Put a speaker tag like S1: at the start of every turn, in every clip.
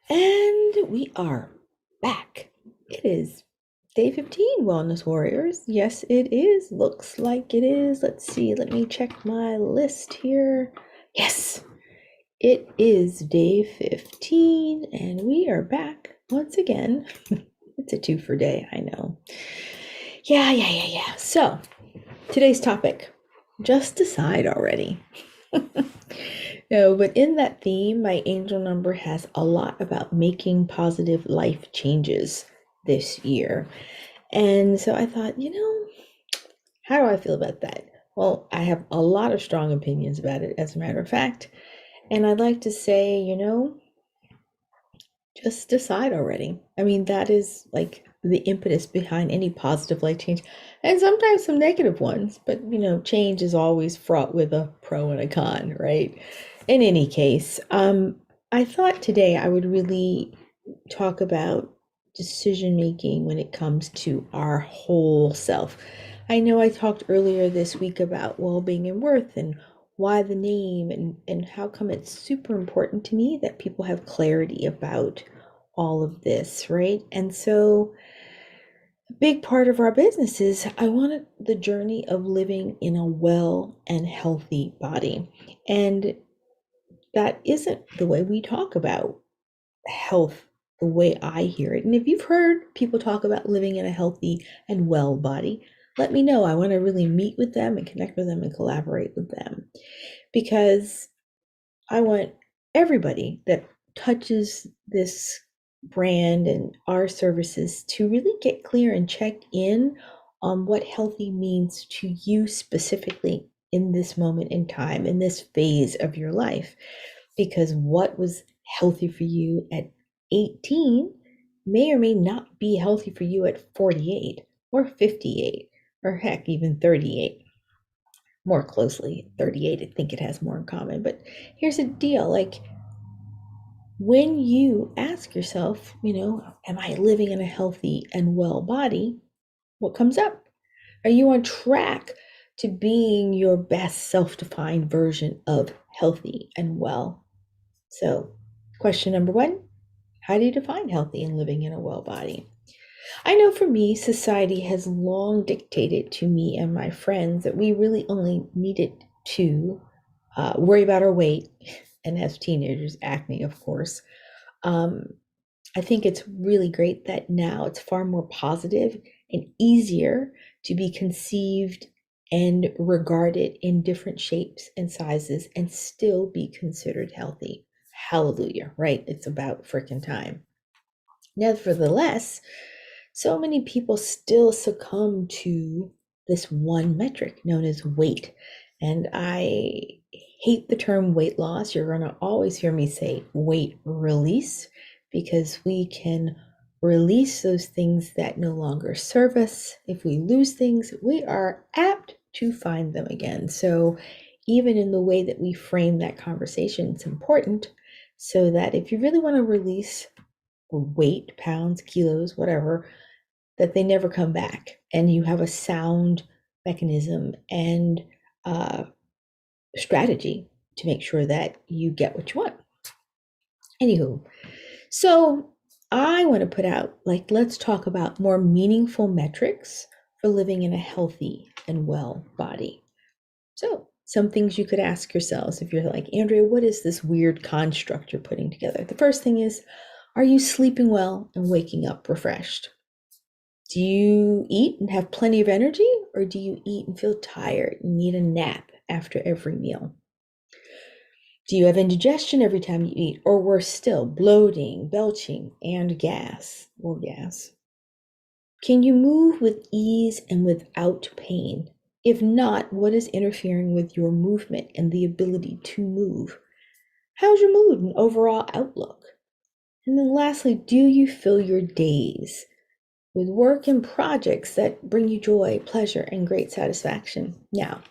S1: And we are back. It is day 15, Wellness Warriors. Yes, it is. Looks like it is. Let's see. Let me check my list here. Yes, it is day 15, and we are back once again. It's a two for day, I know. Yeah. So, today's topic, just decide already. No, but in that theme, my angel number has a lot about making positive life changes this year. And so I thought, how do I feel about that? Well, I have a lot of strong opinions about it, as a matter of fact. And I'd like to say, just decide already. I mean, that is like the impetus behind any positive life change, and sometimes some negative ones, but change is always fraught with a pro and a con, right? In any case, I thought today I would really talk about decision making when it comes to our whole self. I know I talked earlier this week about well-being and worth and why the name and how come it's super important to me that people have clarity about all of this, right? And so a big part of our business is I wanted the journey of living in a well and healthy body. And that isn't the way we talk about health the way I hear it. And if you've heard people talk about living in a healthy and well body, let me know. I want to really meet with them and connect with them and collaborate with them because I want everybody that touches this brand and our services to really get clear and check in on what healthy means to you specifically in this moment in time, in this phase of your life. Because what was healthy for you at 18 may or may not be healthy for you at 48 or 58 or heck, even 38. More closely, 38, I think it has more in common. But here's the deal, like when you ask yourself, am I living in a healthy and well body? What comes up? Are you on track to being your best self-defined version of healthy and well? So, question number one, how do you define healthy and living in a well body? I know for me, society has long dictated to me and my friends that we really only needed to worry about our weight, and as teenagers, acne, of course. Um, I think it's really great that now it's far more positive and easier to be conceived and regarded in different shapes and sizes and still be considered healthy. Hallelujah, right? It's about freaking time. Nevertheless, so many people still succumb to this one metric known as weight. And I hate the term weight loss. You're going to always hear me say weight release because we can release those things that no longer serve us. If we lose things, we are apt to find them again. So, even in the way that we frame that conversation, it's important so that if you really want to release weight, pounds, kilos, whatever, that they never come back and you have a sound mechanism and strategy to make sure that you get what you want. Anywho, so I want to put out, like, let's talk about more meaningful metrics for living in a healthy and well body. So some things you could ask yourselves if you're like, Andrea, what is this weird construct you're putting together? The first thing is, are you sleeping well and waking up refreshed? Do you eat and have plenty of energy, or do you eat and feel tired and need a nap after every meal? Do you have indigestion every time you eat, or worse still, bloating, belching, and gas or gas? Can you move with ease and without pain? If not, what is interfering with your movement and the ability to move? How's your mood and overall outlook? And then lastly, do you fill your days with work and projects that bring you joy, pleasure, and great satisfaction? Now,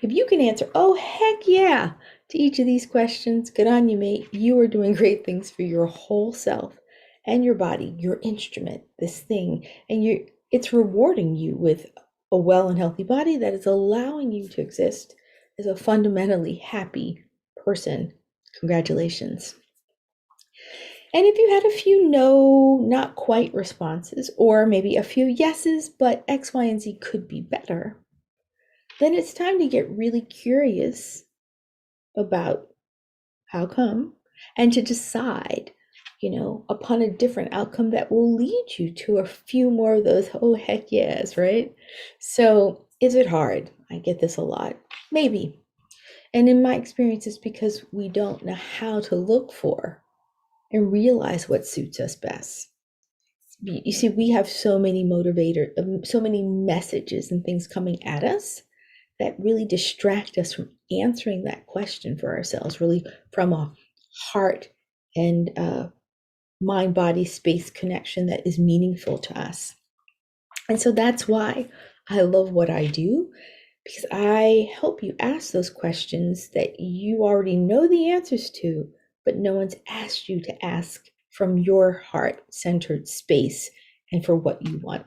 S1: if you can answer, oh, heck yeah, to each of these questions, good on you, mate. You are doing great things for your whole self and your body, your instrument, this thing, and it's rewarding you with a well and healthy body that is allowing you to exist as a fundamentally happy person. Congratulations. And if you had a few no, not quite responses, or maybe a few yeses, but X, Y, and Z could be better, then it's time to get really curious about how come and to decide, upon a different outcome that will lead you to a few more of those, oh, heck yes, right? So, is it hard? I get this a lot. Maybe. And in my experience, it's because we don't know how to look for and realize what suits us best. You see, we have so many so many messages and things coming at us that really distract us from answering that question for ourselves, really from a heart and mind body space connection that is meaningful to us. And so that's why I love what I do, because I help you ask those questions that you already know the answers to, but no one's asked you to ask from your heart centered space and for what you want.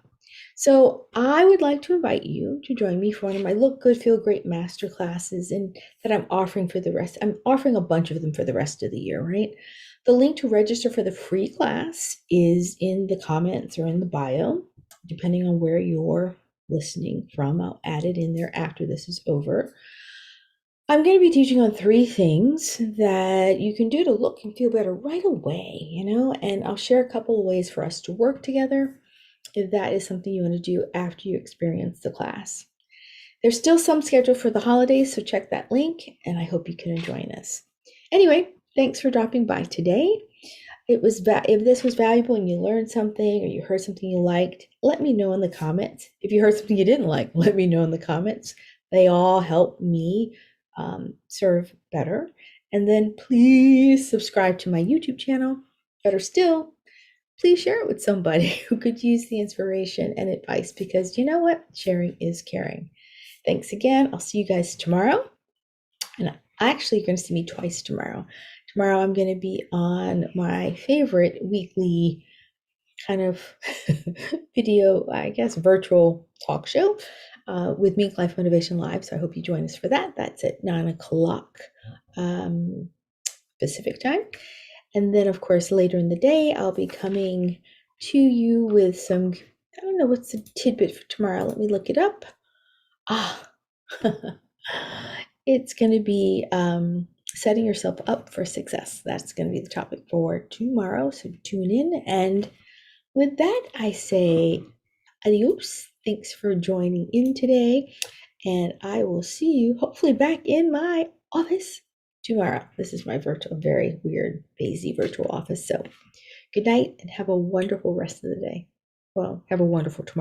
S1: So I would like to invite you to join me for one of my Look Good, Feel Great master classes and that I'm offering for the rest. I'm offering a bunch of them for the rest of the year, right? The link to register for the free class is in the comments or in the bio, depending on where you're listening from. I'll add it in there after this is over. I'm going to be teaching on 3 things that you can do to look and feel better right away, and I'll share a couple of ways for us to work together if that is something you want to do after you experience the class. There's still some scheduled for the holidays, so check that link, and I hope you can join us. Anyway, thanks for dropping by today. If this was valuable and you learned something or you heard something you liked, let me know in the comments. If you heard something you didn't like, let me know in the comments. They all help me serve better. And then please subscribe to my YouTube channel. Better still, please share it with somebody who could use the inspiration and advice, because you know what? Sharing is caring. Thanks again. I'll see you guys tomorrow. And actually, you're going to see me twice tomorrow. Tomorrow, I'm going to be on my favorite weekly kind of video, I guess, virtual talk show with Mink Life Motivation Live. So I hope you join us for that. That's at 9 o'clock Pacific time. And then, of course, later in the day, I'll be coming to you with some, I don't know, what's the tidbit for tomorrow? Let me look it up. It's going to be setting yourself up for success. That's going to be the topic for tomorrow. So tune in. And with that, I say adios. Thanks for joining in today. And I will see you hopefully back in my office tomorrow. This is my very weird, hazy virtual office. So good night and have a wonderful rest of the day. Well, have a wonderful tomorrow.